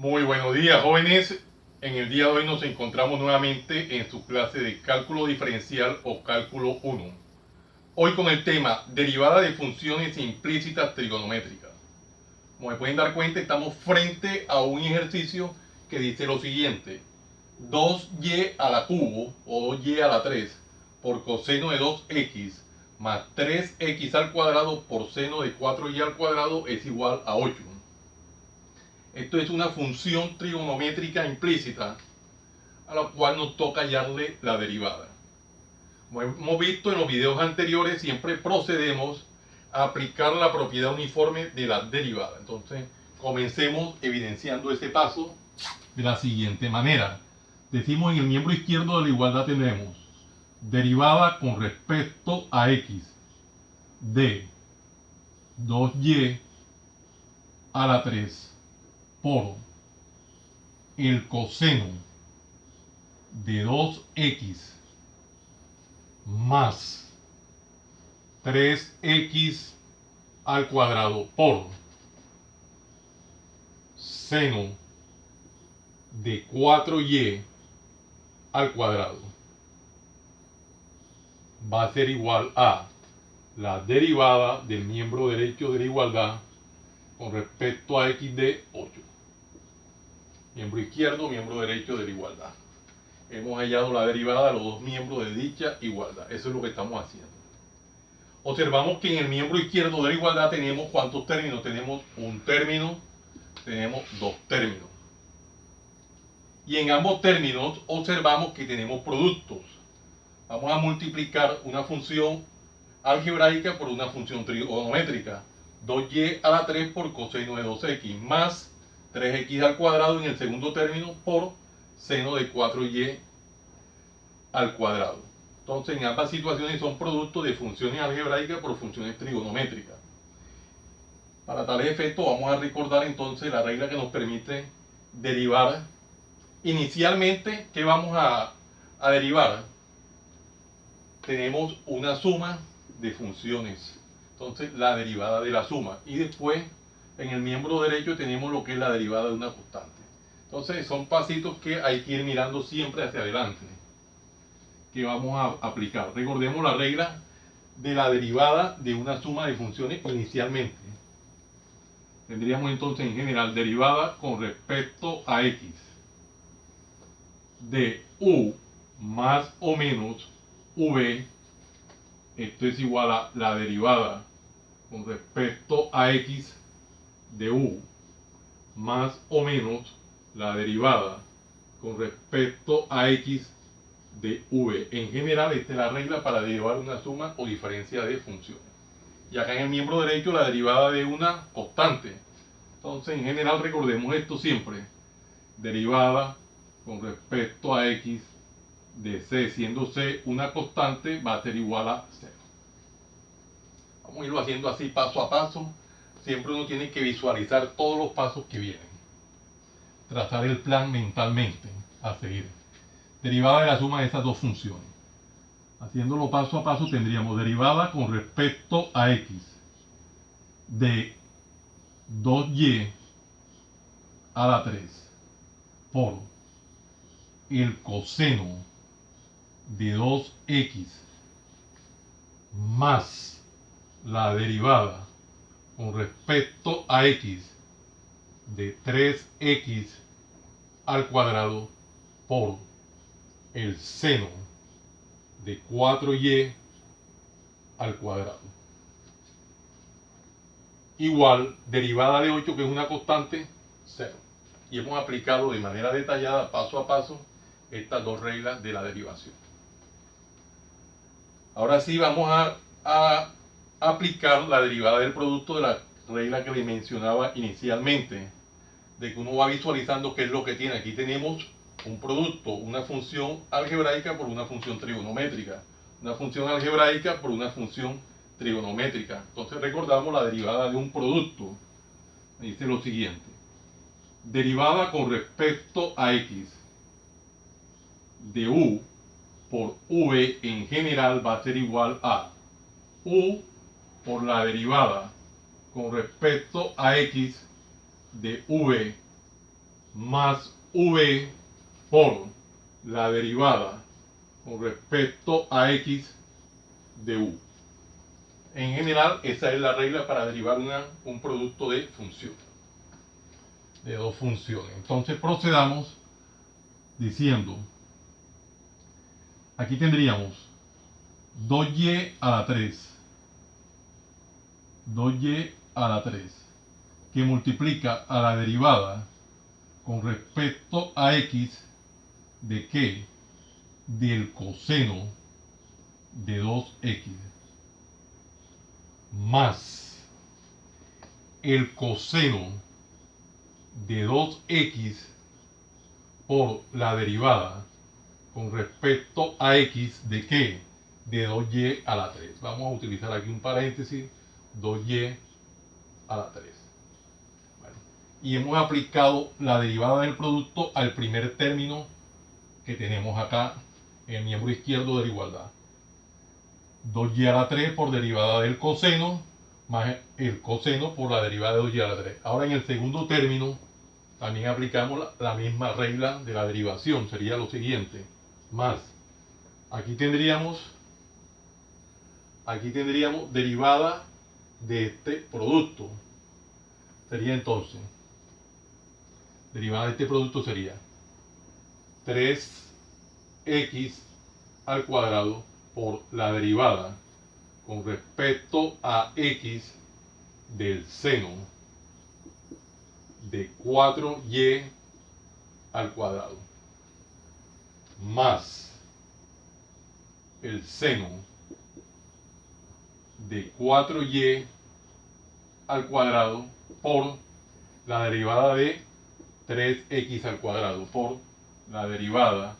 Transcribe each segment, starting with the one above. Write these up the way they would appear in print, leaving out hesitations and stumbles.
Muy buenos días, jóvenes. En el día de hoy nos encontramos nuevamente en su clase de cálculo diferencial o cálculo 1. Hoy con el tema derivada de funciones implícitas trigonométricas. Como se pueden dar cuenta, estamos frente a un ejercicio que dice lo siguiente: 2y a la cubo o 2y a la 3 por coseno de 2x más 3x al cuadrado por seno de 4y al cuadrado es igual a 8. Esto es una función trigonométrica implícita a la cual nos toca hallarle la derivada. Como hemos visto en los videos anteriores, siempre procedemos a aplicar la propiedad uniforme de la derivada. Entonces, comencemos evidenciando ese paso de la siguiente manera. Decimos en el miembro izquierdo de la igualdad tenemos derivada con respecto a x de 2y a la 3 por el coseno de 2x más 3x al cuadrado por seno de 4y al cuadrado va a ser igual a la derivada del miembro derecho de la igualdad con respecto a x de 8. Miembro izquierdo, miembro derecho de la igualdad. Hemos hallado la derivada de los dos miembros de dicha igualdad. Eso es lo que estamos haciendo. Observamos que en el miembro izquierdo de la igualdad tenemos ¿cuántos términos? Tenemos un término, tenemos dos términos. Y en ambos términos observamos que tenemos productos. Vamos a multiplicar una función algebraica por una función trigonométrica. 2y a la 3 por coseno de 2x más 3x al cuadrado en el segundo término por seno de 4y al cuadrado. Entonces, en ambas situaciones son productos de funciones algebraicas por funciones trigonométricas. Para tales efectos vamos a recordar entonces la regla que nos permite derivar. Inicialmente, ¿qué vamos a derivar? Tenemos una suma de funciones. Entonces, la derivada de la suma. Y después, en el miembro derecho tenemos lo que es la derivada de una constante. Entonces, son pasitos que hay que ir mirando siempre hacia adelante, que vamos a aplicar. Recordemos la regla de la derivada de una suma de funciones inicialmente. Tendríamos entonces en general derivada con respecto a x de u más o menos v. Esto es igual a la derivada con respecto a x de u más o menos la derivada con respecto a x de v. En general, esta es la regla para derivar una suma o diferencia de funciones. Y acá en el miembro derecho la derivada de una constante. Entonces, en general, recordemos esto siempre. Derivada con respecto a x de c, siendo c una constante, va a ser igual a 0. Vamos a irlo haciendo así paso a paso. Siempre uno tiene que visualizar todos los pasos que vienen. Trazar el plan mentalmente a seguir. Derivada de la suma de estas dos funciones. Haciéndolo paso a paso tendríamos derivada con respecto a x de 2y a la 3 por el coseno de 2x más la derivada con respecto a x de 3x al cuadrado por el seno de 4y al cuadrado. Igual derivada de 8, que es una constante, 0. Y hemos aplicado de manera detallada, paso a paso, estas dos reglas de la derivación. Ahora sí vamos a aplicar la derivada del producto de la regla que les mencionaba inicialmente, de que uno va visualizando qué es lo que tiene. Aquí tenemos un producto, una función algebraica por una función trigonométrica, una función algebraica por una función trigonométrica. Entonces recordamos la derivada de un producto. Dice lo siguiente: derivada con respecto a x de u por v en general va a ser igual a u por la derivada con respecto a x de v más v por la derivada con respecto a x de u. En general, esa es la regla para derivar un producto de función, de dos funciones. Entonces procedamos diciendo, aquí tendríamos 2y a la 3, 2y a la 3, que multiplica a la derivada con respecto a x de qué? Del coseno de 2x más el coseno de 2x por la derivada con respecto a x de qué? De 2y a la 3. Vamos a utilizar aquí un paréntesis, 2y a la 3. Bueno, y hemos aplicado la derivada del producto al primer término que tenemos acá en el miembro izquierdo de la igualdad. 2y a la 3 por derivada del coseno más el coseno por la derivada de 2y a la 3. Ahora en el segundo término también aplicamos la misma regla de la derivación. Sería lo siguiente, más aquí tendríamos derivada de este producto. Sería entonces, derivada de este producto sería 3x al cuadrado por la derivada con respecto a x del seno de 4y al cuadrado más el seno de 4y al cuadrado por la derivada de 3x al cuadrado por la derivada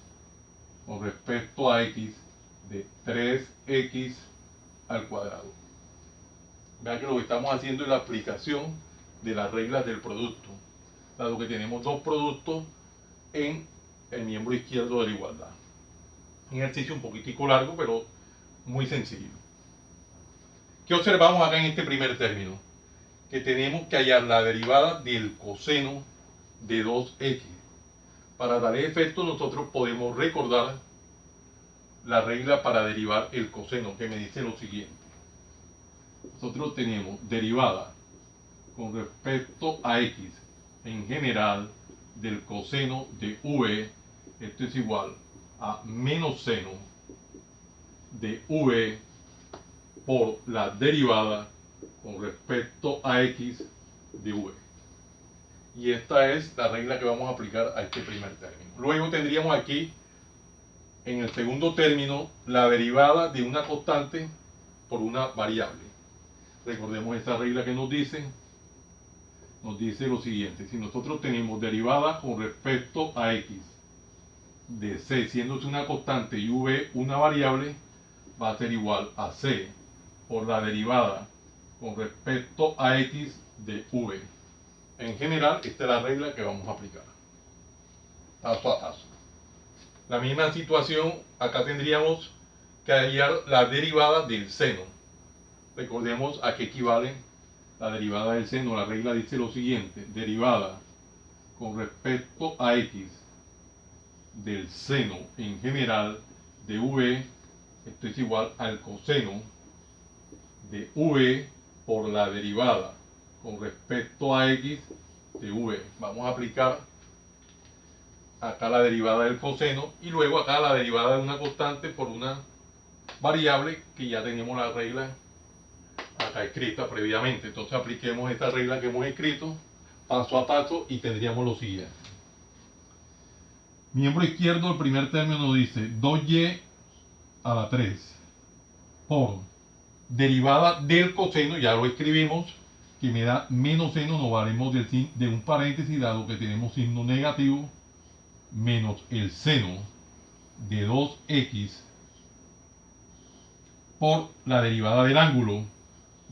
con respecto a x de 3x al cuadrado. Vean que lo que estamos haciendo es la aplicación de las reglas del producto, dado que tenemos dos productos en el miembro izquierdo de la igualdad. Un ejercicio un poquitico largo, pero muy sencillo. ¿Qué observamos acá en este primer término? Que tenemos que hallar la derivada del coseno de 2x. Para dar efecto, nosotros podemos recordar la regla para derivar el coseno, que me dice lo siguiente. Nosotros tenemos derivada con respecto a x en general del coseno de v, esto es igual a menos seno de v por la derivada con respecto a x de v. Y esta es la regla que vamos a aplicar a este primer término. Luego tendríamos aquí, en el segundo término, la derivada de una constante por una variable. Recordemos esta regla que nos dice lo siguiente: si nosotros tenemos derivada con respecto a x de c, siendo una constante y v una variable, va a ser igual a c por la derivada con respecto a x de v. En general, esta es la regla que vamos a aplicar, paso a paso. La misma situación, acá tendríamos que hallar la derivada del seno. Recordemos a qué equivale la derivada del seno. La regla dice lo siguiente: derivada con respecto a x del seno en general de v, esto es igual al coseno de v por la derivada con respecto a x de v. Vamos a aplicar acá la derivada del coseno y luego acá la derivada de una constante por una variable, que ya tenemos la regla acá escrita previamente. Entonces apliquemos esta regla que hemos escrito paso a paso y tendríamos lo siguiente. Miembro izquierdo, el primer término nos dice 2y a la 3 por derivada del coseno, ya lo escribimos, que me da menos seno, nos valemos de un paréntesis dado que tenemos signo negativo, menos el seno de 2x por la derivada del ángulo,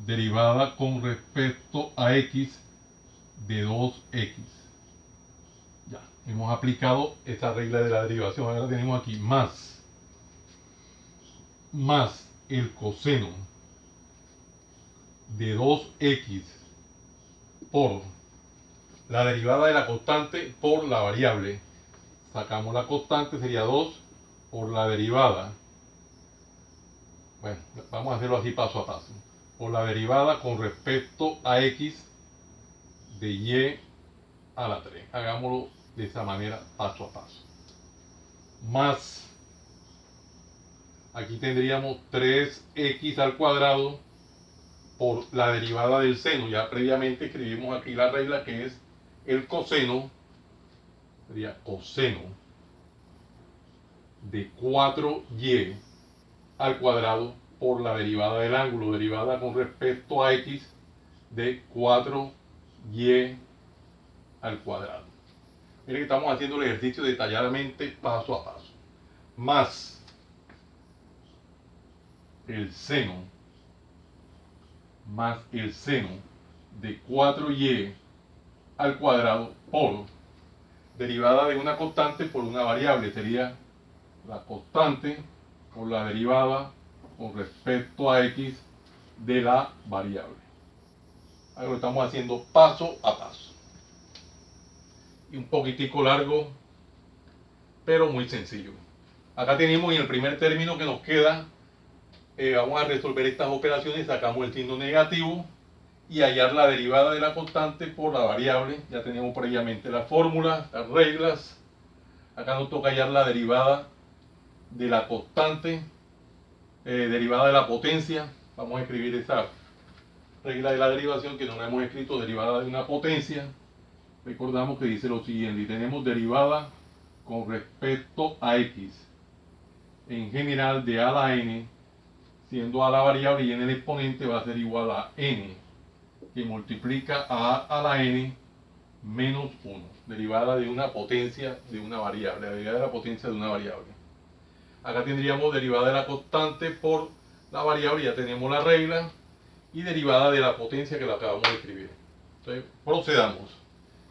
derivada con respecto a x de 2x. Ya, hemos aplicado esta regla de la derivación. Ahora tenemos aquí más el coseno de 2x por la derivada de la constante por la variable. Sacamos la constante, sería 2 por la derivada. Bueno, vamos a hacerlo así paso a paso. Por la derivada con respecto a x de y a la 3. Hagámoslo de esa manera paso a paso. Más, aquí tendríamos 3x al cuadrado por la derivada del seno. Ya previamente escribimos aquí la regla que es el coseno, sería coseno de 4y al cuadrado por la derivada del ángulo, derivada con respecto a x de 4y al cuadrado. Miren que estamos haciendo el ejercicio detalladamente paso a paso. Más el seno, de 4y al cuadrado por derivada de una constante por una variable. Sería la constante por la derivada con respecto a x de la variable. Ahora lo estamos haciendo paso a paso. Y un poquitico largo, pero muy sencillo. Acá tenemos en el primer término que nos queda, vamos a resolver estas operaciones, sacamos el signo negativo y hallar la derivada de la constante por la variable. Ya tenemos previamente la fórmula, las reglas. Acá nos toca hallar la derivada de la constante, derivada de la potencia. Vamos a escribir esa regla de la derivación que no la hemos escrito, derivada de una potencia. Recordamos que dice lo siguiente, y tenemos derivada con respecto a x en general de a a la n, siendo a la variable y n el exponente va a ser igual a n, que multiplica a la n menos 1, derivada de una potencia de una variable, la derivada de la potencia de una variable. Acá tendríamos derivada de la constante por la variable, ya tenemos la regla, y derivada de la potencia que la acabamos de escribir. Entonces, procedamos.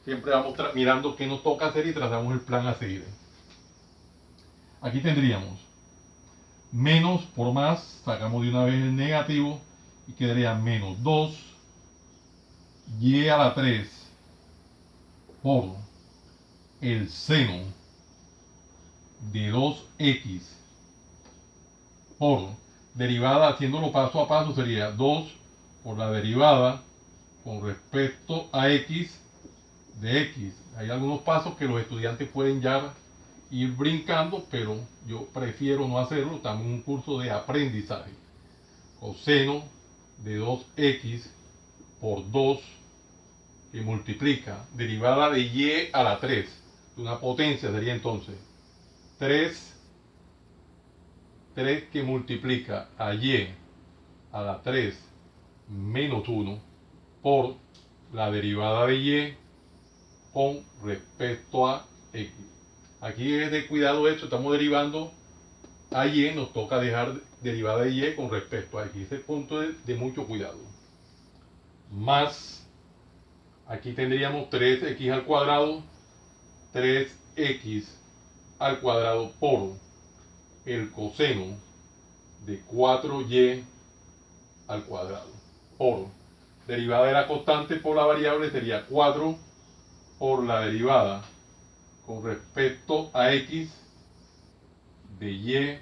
Siempre vamos mirando qué nos toca hacer y trazamos el plan a seguir. Aquí tendríamos menos por más, sacamos de una vez el negativo y quedaría menos 2 y a la 3 por el seno de 2x por derivada, haciéndolo paso a paso, sería 2 por la derivada con respecto a x de x. Hay algunos pasos que los estudiantes pueden ya ir brincando, pero yo prefiero no hacerlo. Estamos en un curso de aprendizaje. Coseno de 2x por 2 que multiplica derivada de y a la 3. Una potencia sería entonces 3 que multiplica a y a la 3 menos 1 por la derivada de y con respecto a x. Aquí es de cuidado esto, estamos derivando a y, nos toca dejar derivada de y con respecto a x. Ese punto es de mucho cuidado. Más, aquí tendríamos 3x al cuadrado, 3x al cuadrado por el coseno de 4y al cuadrado por derivada de la constante por la variable sería 4 por la derivada con respecto a x de y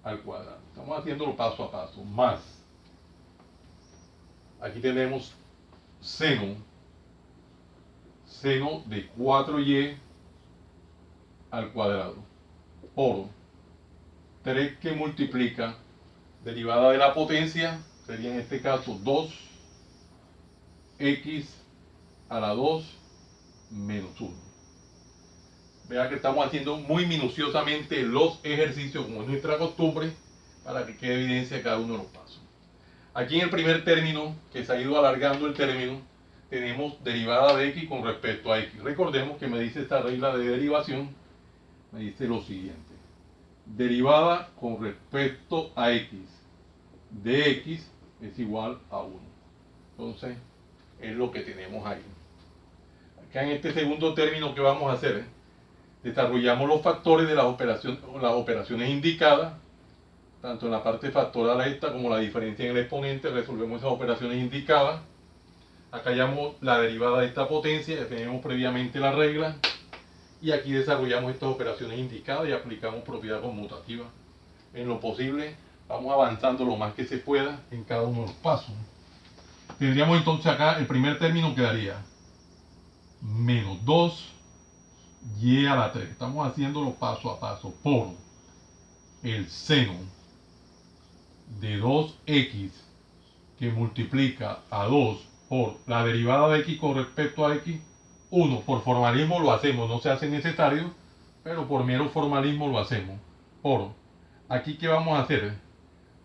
al cuadrado. Estamos haciéndolo paso a paso. Más, aquí tenemos seno de 4y al cuadrado por 3 que multiplica derivada de la potencia, sería en este caso 2x a la 2 menos 1. Vea que estamos haciendo muy minuciosamente los ejercicios como es nuestra costumbre para que quede evidencia cada uno de los pasos. Aquí en el primer término, que se ha ido alargando el término, tenemos derivada de x con respecto a x. Recordemos que me dice esta regla de derivación, me dice lo siguiente. Derivada con respecto a x de x es igual a 1. Entonces, es lo que tenemos ahí. Acá en este segundo término, ¿qué vamos a hacer? Desarrollamos los factores de las operaciones indicadas, tanto en la parte factorial esta como la diferencia en el exponente, resolvemos esas operaciones indicadas. Acá hallamos la derivada de esta potencia, ya tenemos previamente la regla. Y aquí desarrollamos estas operaciones indicadas y aplicamos propiedad conmutativa. En lo posible, vamos avanzando lo más que se pueda en cada uno de los pasos. Tendríamos entonces acá, el primer término quedaría menos 2y a la 3. Estamos haciéndolo paso a paso por el seno de 2x que multiplica a 2 por la derivada de x con respecto a x. 1, por formalismo lo hacemos, no se hace necesario, pero por mero formalismo lo hacemos. Por, aquí ¿qué vamos a hacer?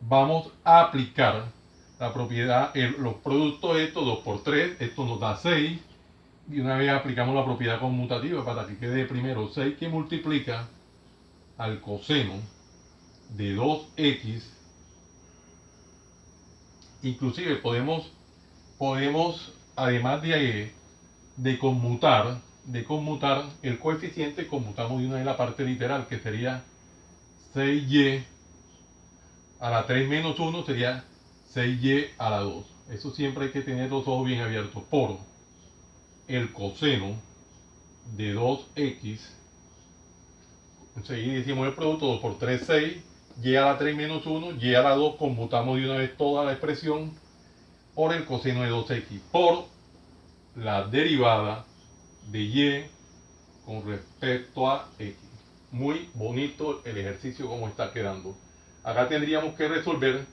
Vamos a aplicar la propiedad, los productos de estos, 2 por 3, esto nos da 6, y una vez aplicamos la propiedad conmutativa para que quede primero 6 que multiplica al coseno de 2x. Inclusive podemos además de conmutar el coeficiente, conmutamos de una vez la parte literal, que sería 6y a la 3 menos 1 sería 6y a la 2. Eso siempre hay que tener los ojos bien abiertos. Por el coseno de 2x, enseguida hicimos el producto, 2 por 3, 6, y a la 3 menos 1, y a la 2, conmutamos de una vez toda la expresión por el coseno de 2x, por la derivada de y con respecto a x. Muy bonito el ejercicio como está quedando. Acá tendríamos que resolver,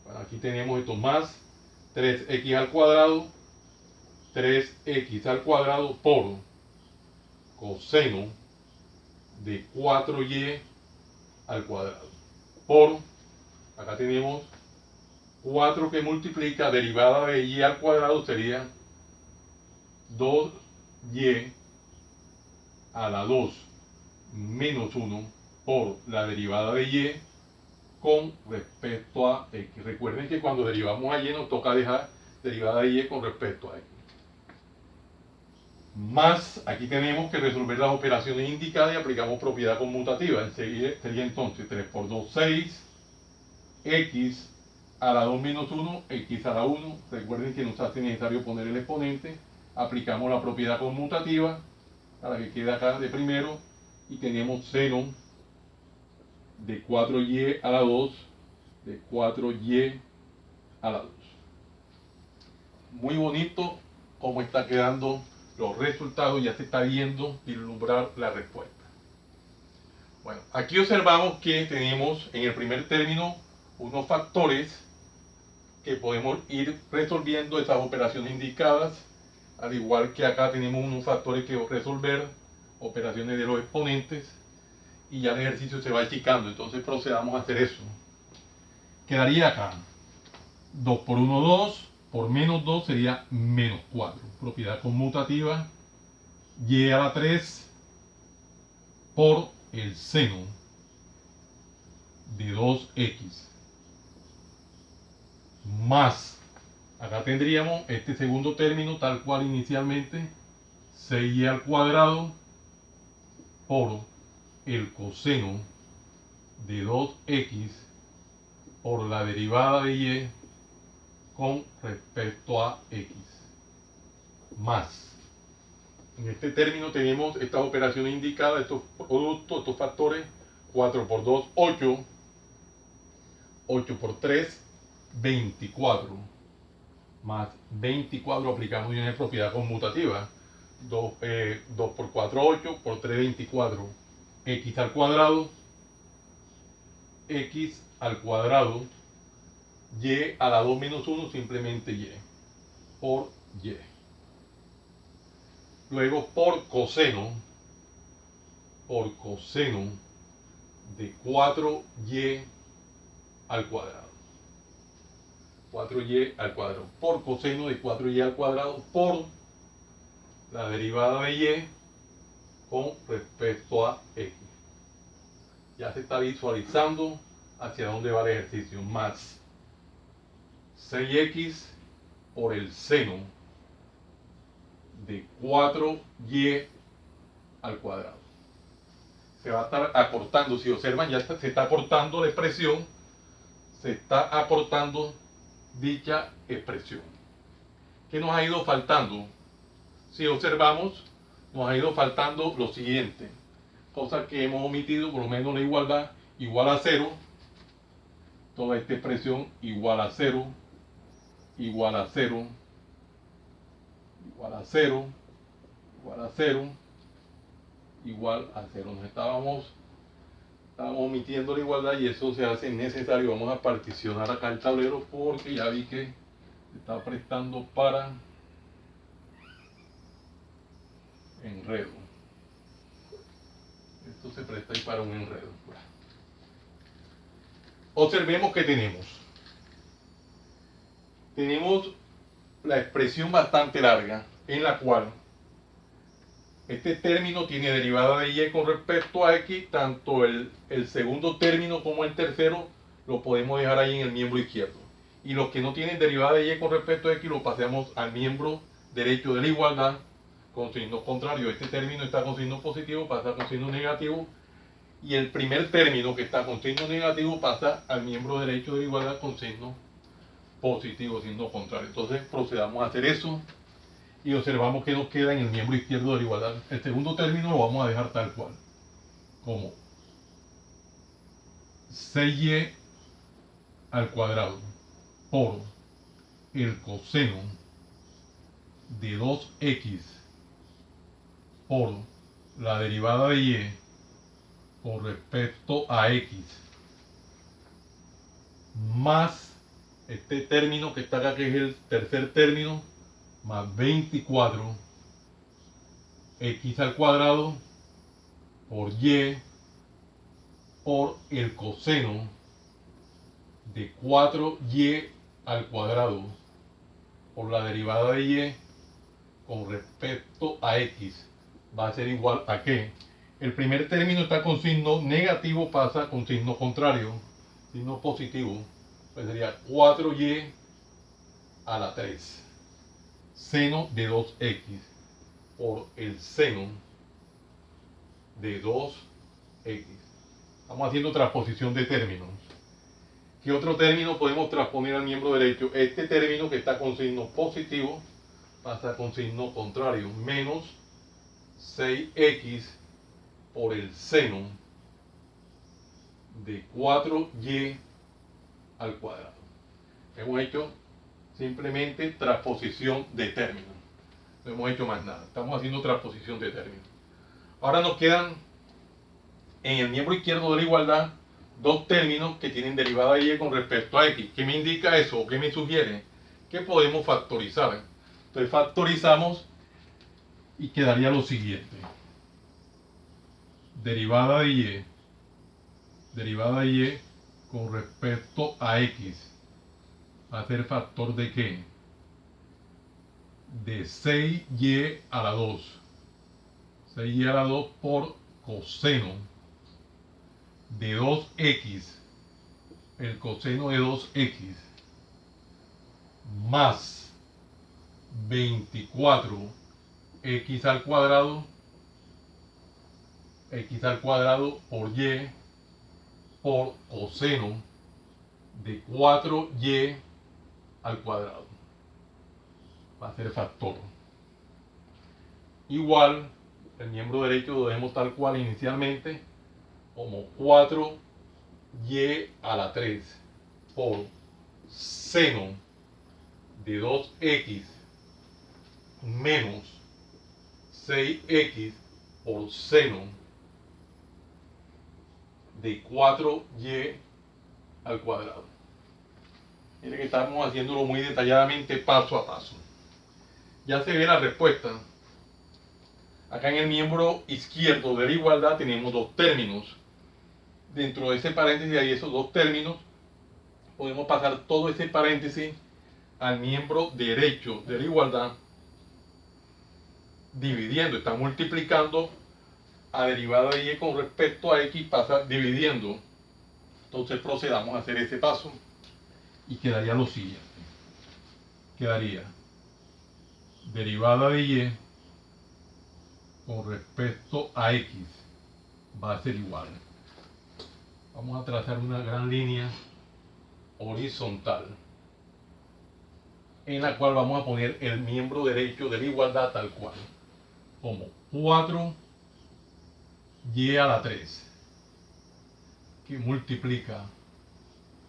bueno, aquí tenemos esto más 3x al cuadrado, 3x al cuadrado por coseno de 4y al cuadrado. Por, acá tenemos 4 que multiplica, derivada de y al cuadrado sería 2y a la 2 menos 1 por la derivada de y con respecto a x. Recuerden que cuando derivamos a y nos toca dejar derivada de y con respecto a x. Más, aquí tenemos que resolver las operaciones indicadas y aplicamos propiedad conmutativa. Enseguida sería entonces 3 por 2, 6, x a la 2 menos 1, x a la 1. Recuerden que nos hace necesario poner el exponente. Aplicamos la propiedad conmutativa para que quede acá de primero y tenemos seno de 4y a la 2 de 4y a la 2. Muy bonito cómo está quedando los resultados, ya se está viendo vislumbrar la respuesta. Bueno, aquí observamos que tenemos en el primer término unos factores que podemos ir resolviendo esas operaciones indicadas, al igual que acá tenemos unos factores que resolver, operaciones de los exponentes, y ya el ejercicio se va achicando. Entonces procedamos a hacer eso. Quedaría acá 2 por 1, 2, por menos 2 sería menos 4. Propiedad conmutativa, y a la 3 por el seno de 2x más, acá tendríamos este segundo término tal cual inicialmente, 6y al cuadrado por el coseno de 2x por la derivada de y con respecto a x, más. En este término tenemos estas operaciones indicadas, estos productos, estos factores, 4 por 2, 8, 8 por 3, 24, más 24 aplicamos una propiedad conmutativa, 2 por 4, 8, por 3, 24, x al cuadrado, y a la 2 menos 1 simplemente y, por y. Luego por coseno de 4y al cuadrado. 4y al cuadrado. Por coseno de 4y al cuadrado por la derivada de y con respecto a x. Ya se está visualizando hacia dónde va el ejercicio. Más 6x por el seno de 4y al cuadrado. Se va a estar acortando, si observan ya se está acortando la expresión, se está acortando dicha expresión. ¿Qué nos ha ido faltando? Si observamos, nos ha ido faltando lo siguiente. Cosas que hemos omitido, por lo menos la igualdad igual a 0. Toda esta expresión igual a 0, igual a 0, igual a 0, igual a 0, igual a 0. Nos estábamos omitiendo la igualdad y eso se hace necesario. Vamos a particionar acá el tablero porque ya vi que se está prestando para enredo. Esto se presta ahí para un enredo. Observemos que tenemos la expresión bastante larga en la cual este término tiene derivada de y con respecto a x. Tanto el segundo término como el tercero lo podemos dejar ahí en el miembro izquierdo, y los que no tienen derivada de y con respecto a x lo pasamos al miembro derecho de la igualdad con signo contrario. Este término está con signo positivo, pasa con signo negativo, y el primer término que está con signo negativo pasa al miembro derecho de la igualdad con signo positivo, signo contrario. Entonces procedamos a hacer eso y observamos que nos queda en el miembro izquierdo de la igualdad. El segundo término lo vamos a dejar tal cual, como 6y al cuadrado por el coseno de 2x por la derivada de y con respecto a x, más este término que está acá, que es el tercer término, más 24 x al cuadrado por y por el coseno de 4y al cuadrado por la derivada de y con respecto a x va a ser igual a que el primer término está con signo negativo, pasa con signo contrario, signo positivo, pues sería 4y a la 3 seno de 2x por el seno de 2x. Estamos haciendo transposición de términos. ¿Qué otro término podemos transponer al miembro derecho? Este término que está con signo positivo pasa con signo contrario, menos 6x por el seno de 4y al cuadrado. Hemos hecho simplemente transposición de términos. No hemos hecho más nada. Estamos haciendo transposición de términos. Ahora nos quedan en el miembro izquierdo de la igualdad dos términos que tienen derivada de y con respecto a x. ¿Qué me indica eso o qué me sugiere? Que podemos factorizar. Entonces factorizamos y quedaría lo siguiente. Derivada de y con respecto a x va a ser factor de ¿qué? De 6y a la 2. 6y a la 2 por coseno de 2x, el coseno de 2x, más 24 x al cuadrado por y por coseno de 4y al cuadrado. Va a ser factor. Igual, el miembro derecho lo dejemos tal cual inicialmente, como 4y a la 3 por seno de 2x menos 6x por seno de 4y al cuadrado. Mire que estamos haciéndolo muy detalladamente, paso a paso. Ya se ve la respuesta. Acá en el miembro izquierdo de la igualdad tenemos dos términos. Dentro de ese paréntesis hay esos dos términos. Podemos pasar todo ese paréntesis al miembro derecho de la igualdad dividiendo. Está multiplicando a derivada de y con respecto a x, pasa dividiendo. Entonces procedamos a hacer ese paso y quedaría lo siguiente. Quedaría derivada de y con respecto a x va a ser igual. Vamos a trazar una gran línea horizontal en la cual vamos a poner el miembro derecho de la igualdad tal cual, como 4y a la 3, que multiplica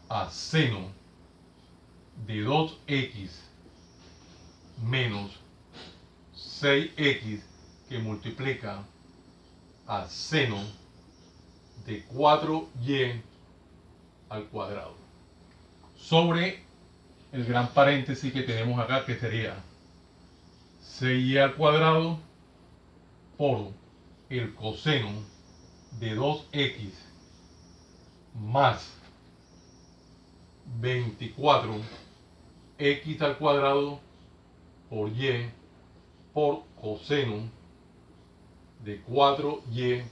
a seno de 2x menos 6x, que multiplica a seno de 4y al cuadrado, sobre el gran paréntesis que tenemos acá, que sería 6y al cuadrado por el coseno de 2x más 24x al cuadrado por y por coseno de 4y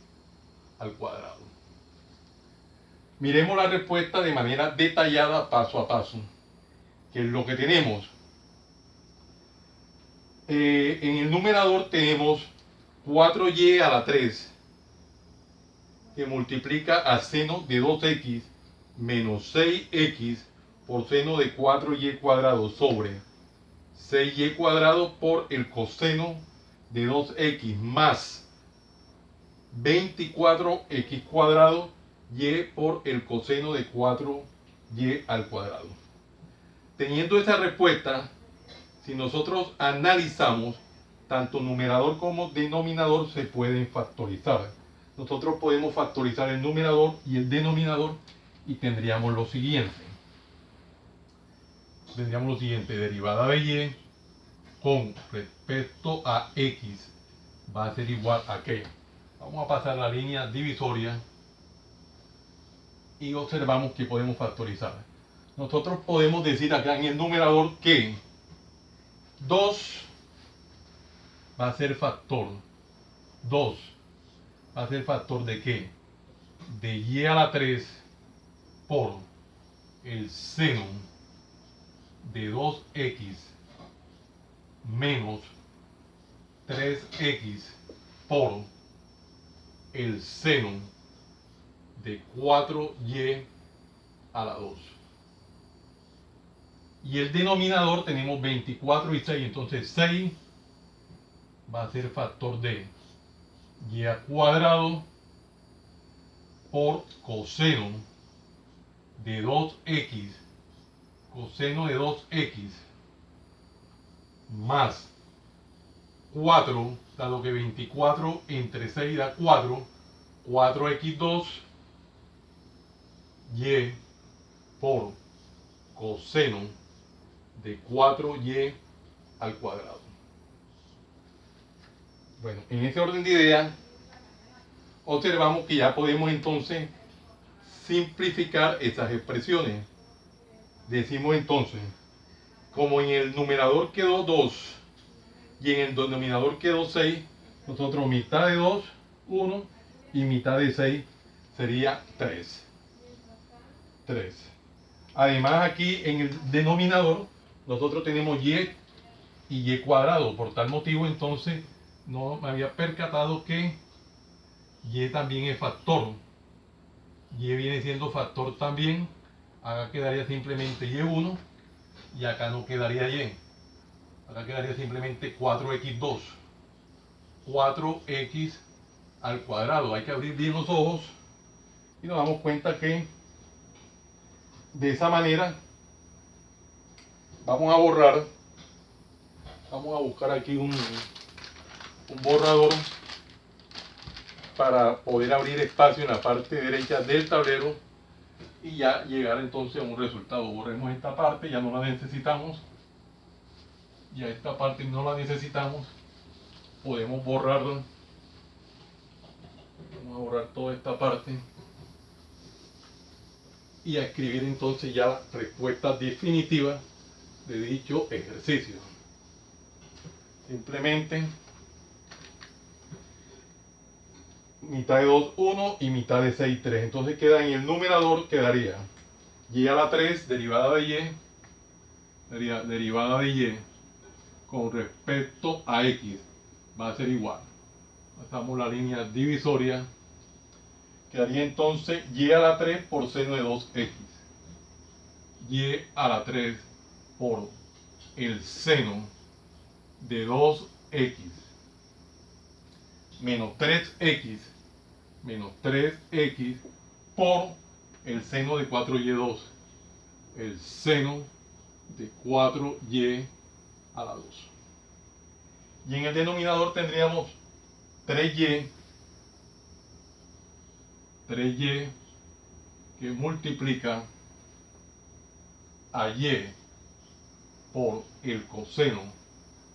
al cuadrado. Miremos la respuesta de manera detallada, paso a paso, que es lo que tenemos. En el numerador tenemos 4y a la 3, que multiplica a seno de 2x menos 6x por seno de 4y cuadrado sobre 6y cuadrado por el coseno de 2x más 24x cuadrado y por el coseno de 4y al cuadrado. Teniendo esa respuesta, si nosotros analizamos, tanto numerador como denominador se pueden factorizar. Nosotros podemos factorizar el numerador y el denominador y tendríamos lo siguiente. Derivada de y con respecto a x va a ser igual a ¿qué? Vamos a pasar la línea divisoria y observamos que podemos factorizar. Nosotros podemos decir acá en el numerador que 2 va a ser factor. 2 va a ser factor de ¿qué? De y a la 3 por el seno de 2x menos 3x por el seno de 4y a la 2. Y el denominador tenemos 24 y 6, entonces 6 va a ser factor de y al cuadrado por coseno de 2x, coseno de 2x más 4, dado que 24 entre 6 da 4, 4x2 y por coseno de 4y al cuadrado. Bueno, en ese orden de ideas, observamos que ya podemos entonces simplificar esas expresiones. Decimos entonces, como en el numerador quedó 2 y en el denominador quedó 6, nosotros mitad de 2, 1 y mitad de 6 sería 3. Además, aquí en el denominador nosotros tenemos y cuadrado. Por tal motivo, entonces, no me había percatado que y también es factor. Y viene siendo factor también. Acá quedaría simplemente y1 y acá no quedaría y. Acá quedaría simplemente 4x2. 4x al cuadrado. Hay que abrir bien los ojos y nos damos cuenta que de esa manera vamos a borrar. Vamos a buscar aquí un borrador para poder abrir espacio en la parte derecha del tablero y ya llegar entonces a un resultado. Borremos esta parte, ya no la necesitamos. Ya esta parte no la necesitamos. Podemos borrarla. Vamos a borrar toda esta parte y a escribir entonces ya la respuesta definitiva de dicho ejercicio. Simplemente mitad de 2, 1 y mitad de 6, 3. Entonces queda en el numerador, quedaría y a la 3 derivada de y, derivada de y con respecto a x va a ser igual. Pasamos la línea divisoria. Quedaría entonces y a la 3 por seno de 2x. Y a la 3 por el seno de 2x menos 3x por el seno de 4y2, el seno de 4y a la 2. Y en el denominador tendríamos 3y que multiplica a y por el coseno,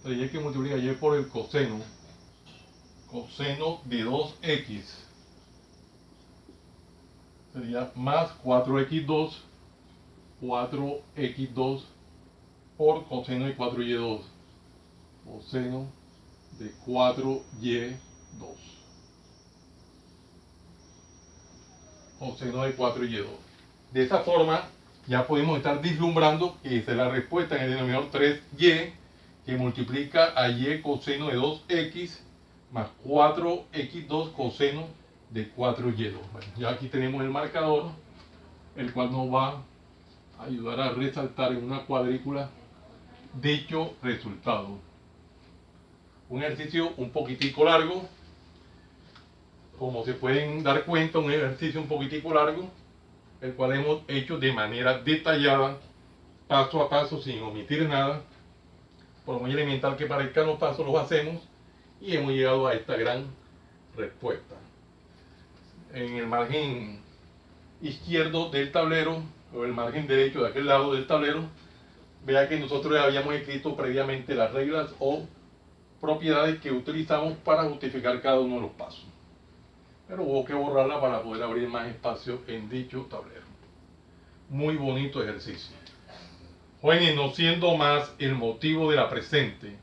3y que multiplica a y por el coseno de 2x, sería más 4x2 por coseno de 4y2, coseno de 4y2, coseno de 4y2. De esa forma ya podemos estar vislumbrando que esa es la respuesta en el denominador 3y que multiplica a y coseno de 2x más 4x2 coseno de 4y2. Bueno, ya aquí tenemos el marcador, el cual nos va a ayudar a resaltar en una cuadrícula dicho resultado. Un ejercicio un poquitico largo, como se pueden dar cuenta, un ejercicio un poquitico largo, el cual hemos hecho de manera detallada, paso a paso, sin omitir nada. Por muy elemental que parezcan los pasos, los hacemos y hemos llegado a esta gran respuesta. En el margen izquierdo del tablero, o el margen derecho de aquel lado del tablero, vea que nosotros habíamos escrito previamente las reglas o propiedades que utilizamos para justificar cada uno de los pasos. Pero hubo que borrarla para poder abrir más espacio en dicho tablero. Muy bonito ejercicio. Jóvenes, no siendo más el motivo de la presente,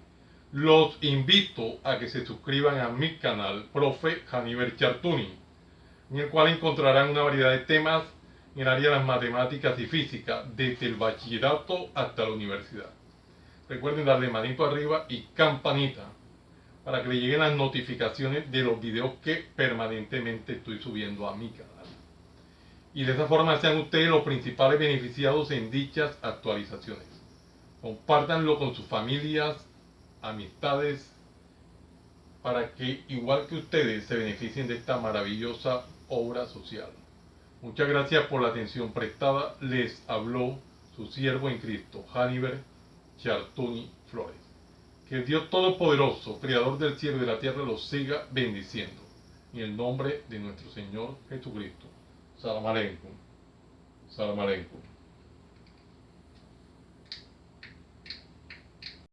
los invito a que se suscriban a mi canal, Profe Janiver Chartuni, en el cual encontrarán una variedad de temas en el área de las matemáticas y física, desde el bachillerato hasta la universidad. Recuerden darle manito arriba y campanita para que le lleguen las notificaciones de los videos que permanentemente estoy subiendo a mi canal. Y de esa forma sean ustedes los principales beneficiados en dichas actualizaciones. Compártanlo con sus familias, amistades, para que igual que ustedes se beneficien de esta maravillosa obra social. Muchas gracias por la atención prestada. Les habló su siervo en Cristo, Janiver Chartuni Flores. Que el Dios Todopoderoso, Creador del cielo y de la tierra, los siga bendiciendo. En el nombre de nuestro Señor Jesucristo. Salam aleikum. Salam aleikum.